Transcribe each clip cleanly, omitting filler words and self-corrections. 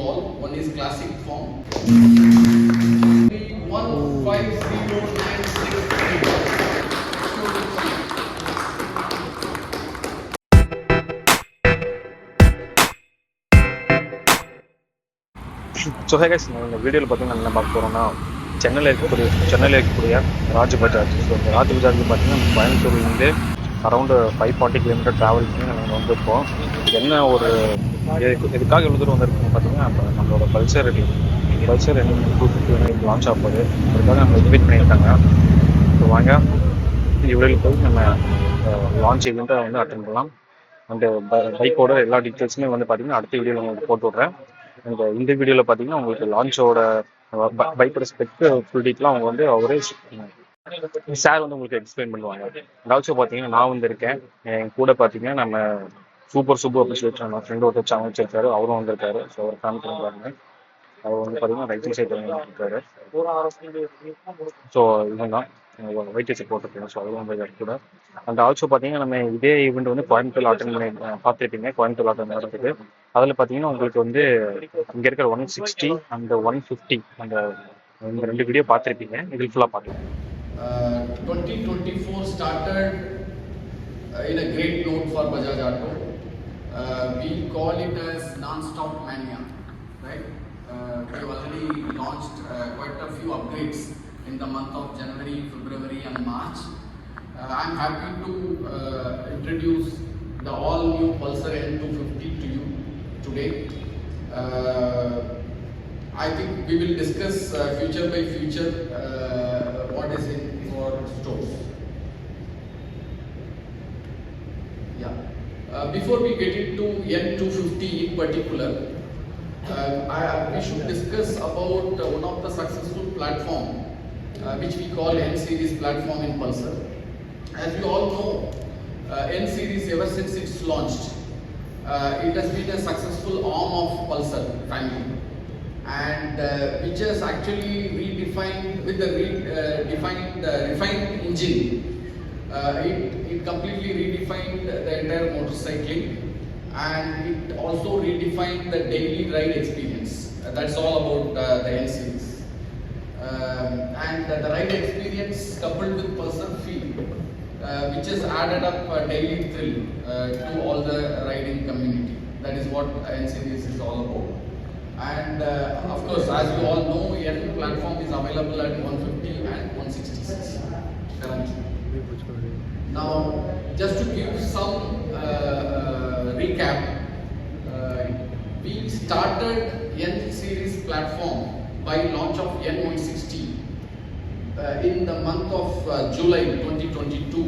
call. One is classic form. 150963. So hey guys, இந்த வீடியோவில் பார்த்தீங்கன்னா என்ன பார்க்க போகிறோம்னா சென்னையில் இருக்கக்கூடிய ராஜ் பஜாஜ். ஸோ இந்த ராஜ் பஜாஜ் பார்த்தீங்கன்னா கோயம்புத்தூர்லேருந்து அரௌண்டு 540 கிலோமீட்டர் ட்ராவல் பண்ணி நாங்கள் வந்திருக்கோம். என்ன ஒரு எதுக்காக இவ்வளோ தூரம் வந்திருக்கோம் பார்த்தீங்கன்னா, அப்போ நம்மளோட பல்சர் N250 லான்ச் ஆகுது. அதுக்காக நம்ம இன்வைட் பண்ணியிருக்காங்க. ஸோ வாங்க இவ்வளோ போய் நம்ம லான்ச் ஈவெண்ட்டை வந்து அட்டென்ட் பண்ணலாம். அந்த பைக்கோட எல்லா டீட்டெயில்ஸுமே வந்து பார்த்தீங்கன்னா அடுத்த வீடியோவில் உங்களுக்கு போட்டு விட்றேன். இந்த வீடியோவில் பார்த்தீங்கன்னா உங்களுக்கு லான்ச்சோட பைக்கோட ஸ்பெக் ஃபுல் டீட்டெயிலாக அவங்க வந்து அவரே சார் வந்து உங்களுக்கு எக்ஸ்பிளைன் பண்ணுவாங்க. ஆல்சோ பார்த்தீங்கன்னா நான் வந்து இருக்கேன். என் கூட பார்த்தீங்கன்னா நம்ம சூப்பர் அப்படின்னு சொல்லிட்டு நம்ம ஃப்ரெண்டு ஒருத்தர் சேனல் வச்சிருக்காரு, அவரும் வந்திருக்காரு. ஸோ அவர் ஃபேமிலி பாருங்க, அவர் வந்து பார்த்தீங்கன்னா ரைட் சைடு இருக்காரு. ஸோ இவன் தான் ஒயிட் சைட் போட்டிருக்கேன். ஸோ அதுவும் வந்து கூட. அண்ட் ஆல்சோ பார்த்தீங்கன்னா நம்ம இதே ஈவெண்ட் வந்து கோயம்புத்தூர் அட்டன் பண்ணி பார்த்துருப்பீங்க. கோயம்புத்தூர் அட்டன் நடக்குது. அதில் பார்த்தீங்கன்னா உங்களுக்கு வந்து இங்கே இருக்கிற 160 அந்த 150 அந்த இந்த ரெண்டு வீடியோ பார்த்துருப்பீங்க. இதில் ஃபுல்லாக பார்க்கலாம். 2024 started in a great note for Bajaj Auto. We call it as non-stop mania, right? We already launched quite a few upgrades in the month of January, February and March. I'm happy to introduce the all-new Pulser N250 to you today. I think we will discuss future by future what is in our stores. Yeah. Before we get into N250 in particular, we should discuss about one of the successful platform which we call N series platform in Pulsar. As you all know, N series ever since it's launched, it has been a successful arm of Pulsar family, and which has actually redefined with the refined engine. It completely redefined the entire motorcycling, and it also redefined the daily ride experience. That's all about the N series. And the ride experience coupled with Pulsar feel, which has added up a daily thrill to all the riding community. That is what N series is all about. And of course, as you all know, N platform is available at 150 and 166 currently. Now, just to give some recap, we started N series platform by launch of N160 in the month of July 2022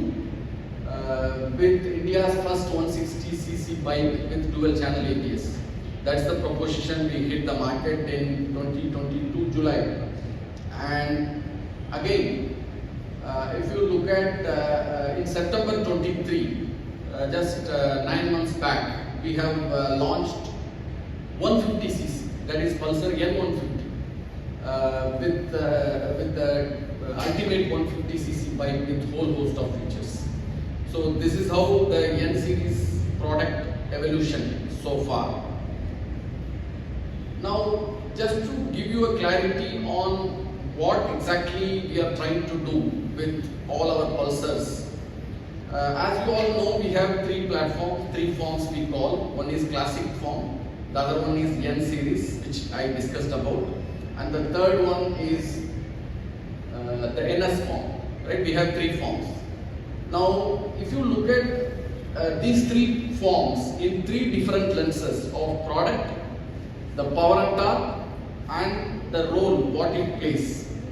with India's first 160cc bike with dual channel ABS. That's the proposition we hit the market in 2022 July. And again, if you look at in September 23, just 9 months back, we have launched 150cc, that is Pulsar N150, with the ultimate 150cc bike with whole host of features. So this is how the N series product evolution so far. Now, just to give you a clarity on what exactly we are trying to do with all our Pulsars. As you all know, we have three forms we call. One is classic form, the other one is N series, which I discussed about, and the third one is the NS form, right? We have three forms. Now, if you look at these three forms in three different lenses of product, the power and torque, and the role what it plays,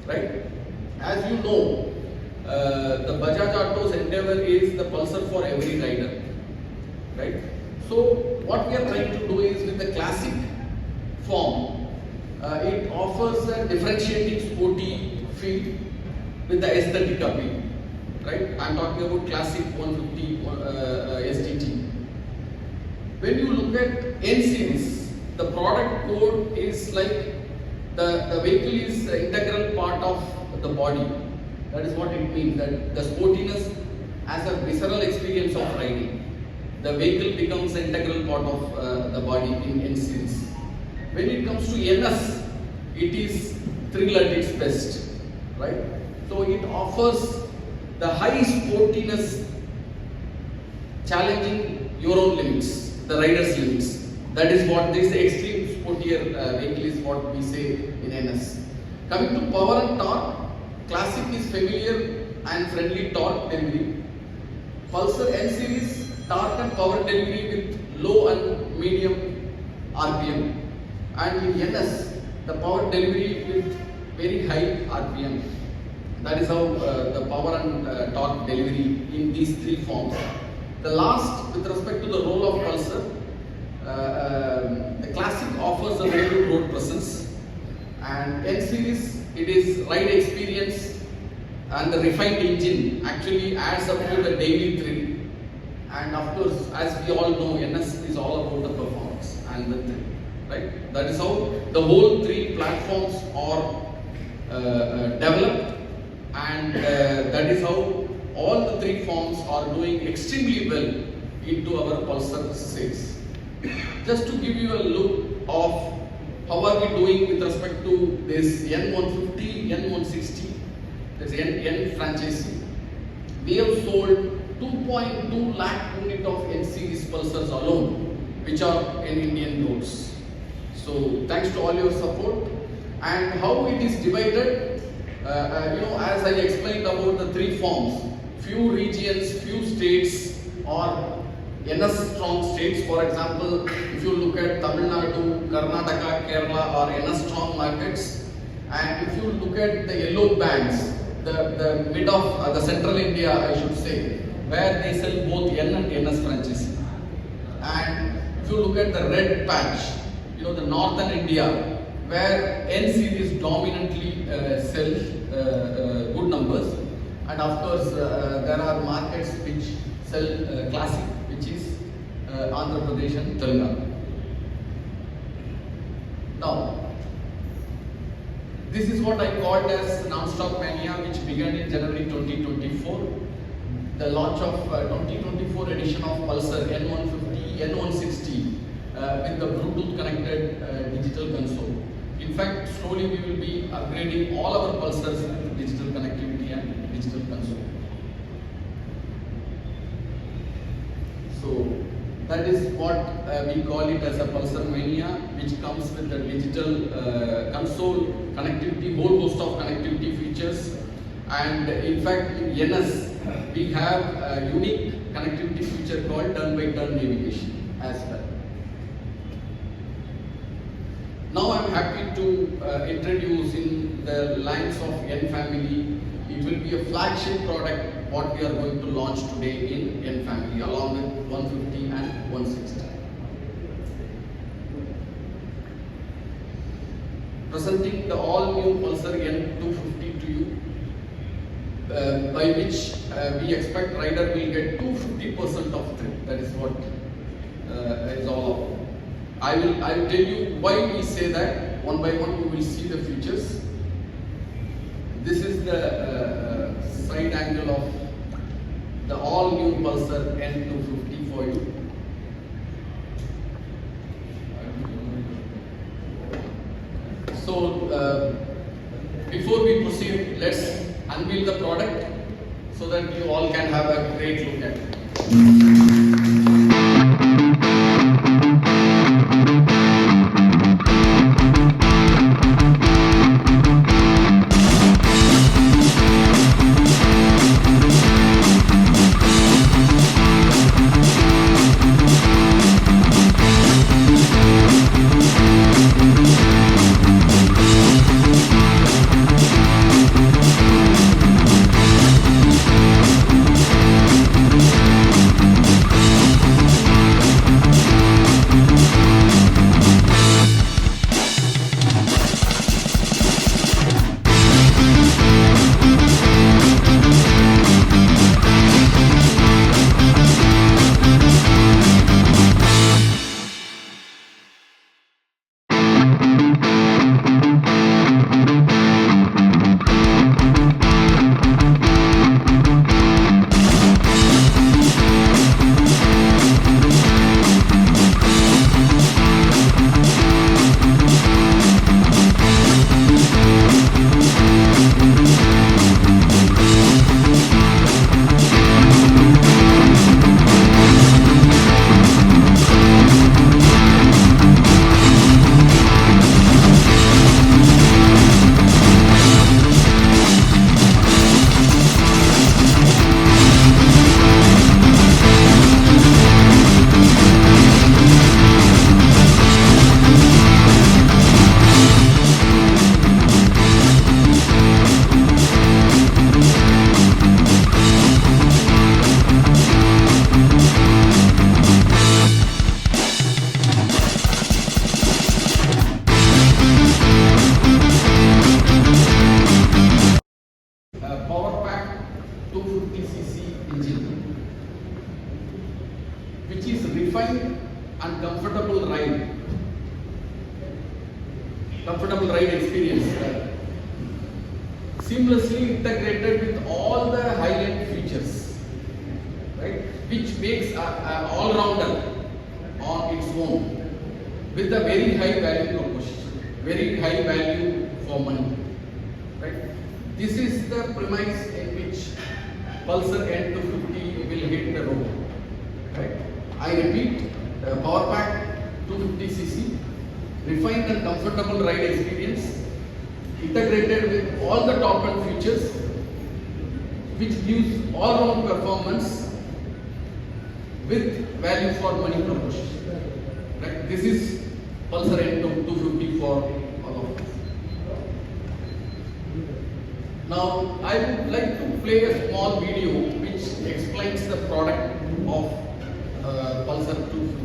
right? As you know, the Bajaj Auto's endeavor is the Pulsar for every rider, right? So what we are trying to do is with the classic form, it offers a differentiating sporty feel with the aesthetic appeal, right? I'm talking about classic 150 STT. When you look at N series, the product code is like the vehicle is an integral part of the body. That is what it means, that the sportiness as a visceral experience of riding. The vehicle becomes an integral part of the body in N series. When it comes to NS, it is thrill at its best, right? So it offers the high sportiness, challenging your own limits, the rider's limits. That is what this extreme sportier vehicle is what we say in NS. Coming to power and torque, Classic is familiar and friendly torque delivery. Pulsar N series, torque and power delivery with low and medium RPM. And in NS, the power delivery with very high RPM. That is how the power and torque delivery in these three forms. The last, with respect to the role of Pulsar, the Classic offers a very good road presence, and N series, it is ride experience and the refined engine actually adds up to the daily thrill. And of course, as we all know, NS is all about the performance and the thrill, right? That is how the whole three platforms are developed, and that is how all the three forms are doing extremely well into our Pulsar sales. Just to give you a look of how are we doing with respect to this N150, N160, this N franchisee. We have sold 2.2 lakh unit of N series Pulsars alone, which are in Indian roads. So thanks to all your support. And how it is divided, as I explained about the three forms, few regions, few states are NS strong states. For example, if you look at Tamil Nadu, Karnataka, Kerala are NS strong markets. And if you look at the yellow bands, the mid of the central India, I should say, where they sell both N and NS franchise. And if you look at the red patch, the northern India, where N series dominantly sells good numbers. And of course, there are markets which sell Classic, which is Andhra Pradesh and Telangana. Now, this is what I called as non-stop mania, which began in January 2024. The launch of 2024 edition of Pulsar N150, N160 with the Bluetooth connected digital console. In fact, slowly we will be upgrading all our Pulsars with digital connectivity and digital console. So that is what we call it as a Pulsar Mania, which comes with the digital console connectivity, whole host of connectivity features. And in fact, in NS, we have a unique connectivity feature called turn-by-turn navigation as well. Now I'm happy to introduce in the lines of N family, it will be a flagship product what we are going to launch today in N family along with 150 and 160. Presenting the all-new Pulsar N250 to you, by which we expect rider will get 250% of thrill. That is what is all about. I will tell you why we say that. One by one, you will see the features. This is the side angle of the all-new Pulsar N250 for you. So, before we proceed, let's unveil the product so that you all can have a great look at it. comfortable ride experience. Seamlessly integrated with all the high-end features, right? Which makes an all-rounder on its own with a very high value proposition, very high value for money, right? This is the premise in which Pulsar N250 will hit the road, right? I repeat, power pack 250cc, refined and comfortable ride experience, integrated with all the top-end features, which gives all-round performance with value for money proposition. Right? This is Pulsar N250 for all of us. Now, I would like to play a small video which explains the product of Pulsar 250.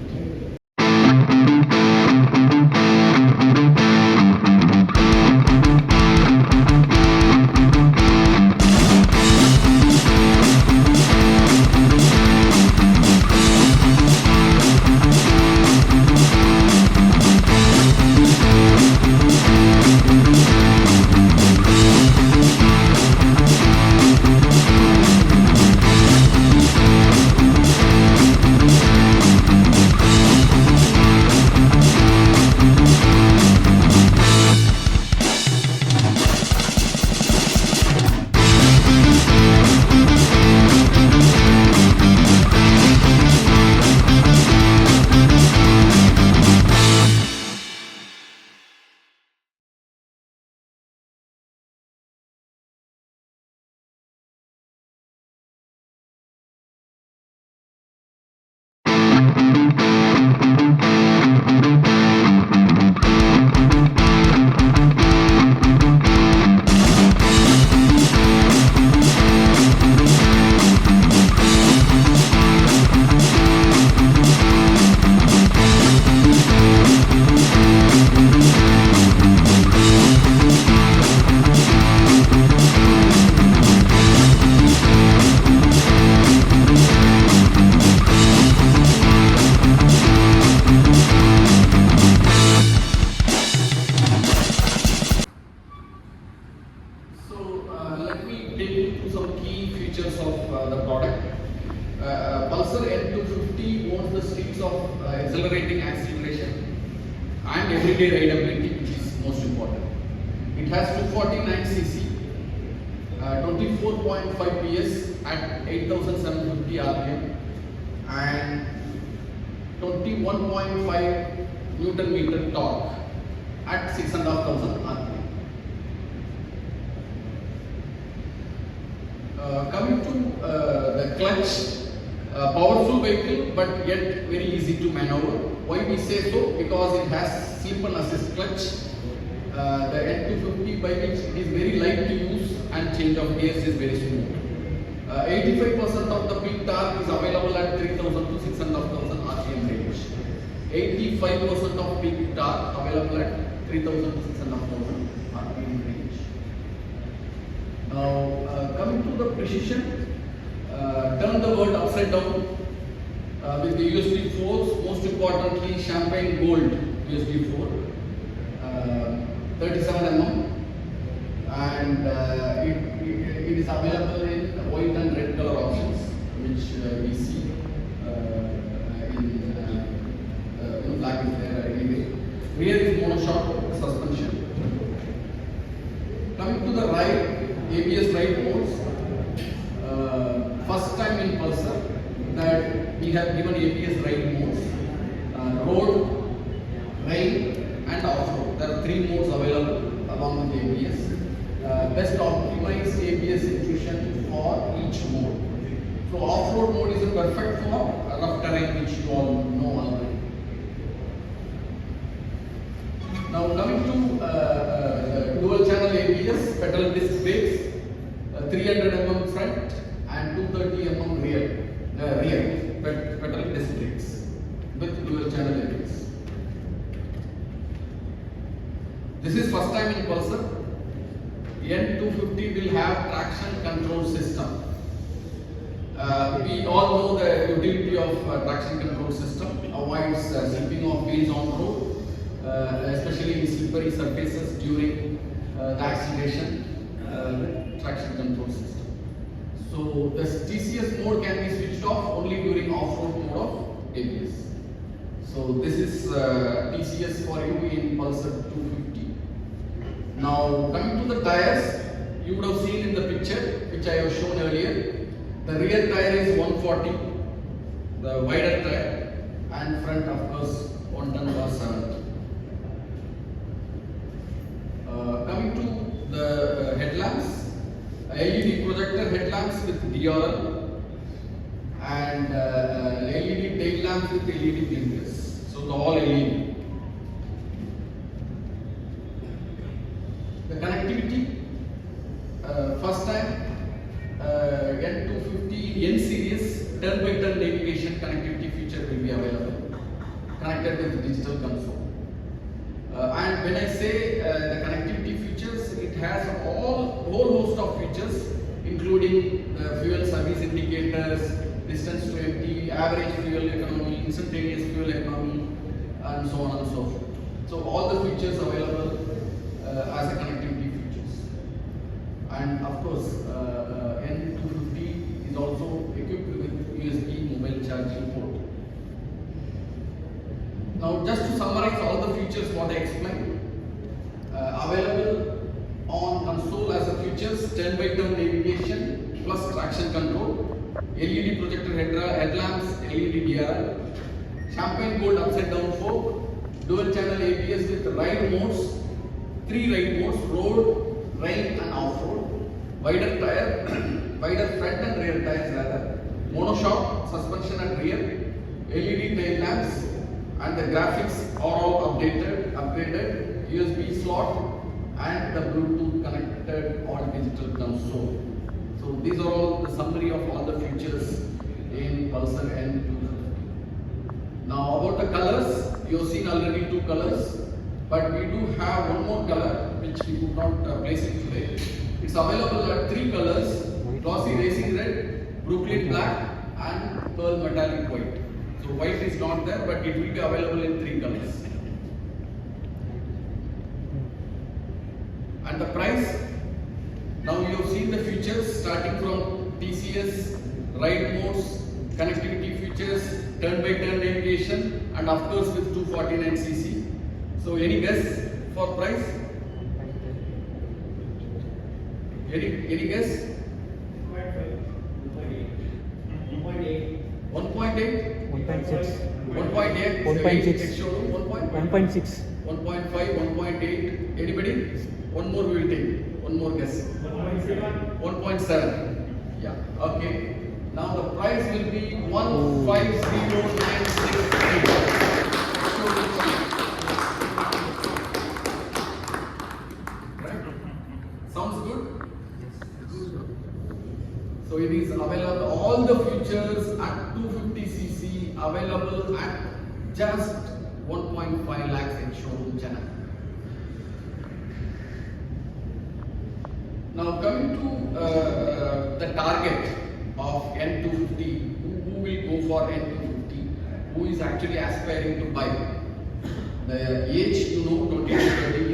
Let me take you through some key features of the product. Pulsar N250 owns the streaks of accelerating acceleration and everyday rideability, which is most important. It has 249cc, 24.5 PS at 8,750 RPM and 21.5 Newton meter torque at 6,500 RPM. Coming to the clutch, powerful vehicle but yet very easy to maneuver. Why we say so? Because it has slip and assist clutch. The N250 by which it is very light to use and change of gears is very smooth. 85% of the peak torque is available at 3,000 to 6,500 RPM range. 85% of peak torque available at 3,000 to 6,500 RPM range. Now, coming to the precision, turn the word upside down with the USD force, most importantly champagne gold USD 4, 37 mm, and it is available in white and red color options, which we see in black is there anyway. Rear is monoshock suspension. Coming to the right, ABS ride modes. First time in Pulsar that we have given ABS ride modes. Road, rain and off-road. There are 3 modes available along with ABS. Best optimized ABS infusion for each mode. So off-road mode is perfect for rough terrain, which you all know already. Now coming to dual channel ABS, pedal disc brakes, 300 mm front and 230 mm rear pedal disc brakes with dual channel ABS. This is first time in Pulsar. N250 will have traction control system. We all know the utility of traction control system, avoids slipping of wheels on road, especially in slippery surfaces during the acceleration with traction control system. So the TCS mode can be switched off only during off-road mode of ABS. So this is TCS for you in Pulser 250. Now coming to the tires, you would have seen in the picture which I have shown earlier. The rear tire is 140, the wider tire, and front of course 110 or 70. Coming to the headlamps, LED projector headlamps with DRL and LED tail lamps with LED blinkers. So the all LED. The connectivity, first time N250 N series turn-by-turn navigation connectivity feature will be available, connected with digital console. And when I say the connectivity features, it has whole host of features, including the fuel service indicators, distance to empty, average fuel economy, instantaneous fuel economy, and so on and so forth. So all the features available as a connectivity features. And of course, N250 is also equipped with USB mobile charging port. Now, just to summarize all the features what I explained, available on console as a features, turn-by-turn navigation plus traction control, LED projector headlamps, LED DRL, champagne gold upside down fork, dual channel ABS with ride modes, 3 ride modes, road, rain and off-road, wider tire, wider front and rear tires rather, monoshock, suspension and rear, LED tail lamps, and the graphics are all upgraded, USB slot and the Bluetooth connected all digital console. So these are all the summary of all the features in Pulser N250. Now about the colors, you have seen already 2 colors, but we do have one more color which we could not place it today. It's available at 3 colors: glossy racing red, Brooklyn black and pearl metallic white. So white is not there, but it will be available in 3 colors. And the price, now you have seen the features starting from TCS, ride modes, connectivity features, turn-by-turn navigation, and of course with 249cc. So any guess for price? Any guess? 1.8? 1.6. 1.8? 1.6. Showroom 1.6. 1.5, 1.8. Anybody? One more we will take. One more guess. 1.7. 1.7. Yeah. Okay. Now the price will be 150,968. Right? Sounds good? So it is available, all the features at 250cc available at just 1.5 lakhs in showroom Chennai. Now coming to the target of N250, who will go for N250, who is actually aspiring to buy. The age, 20 to 30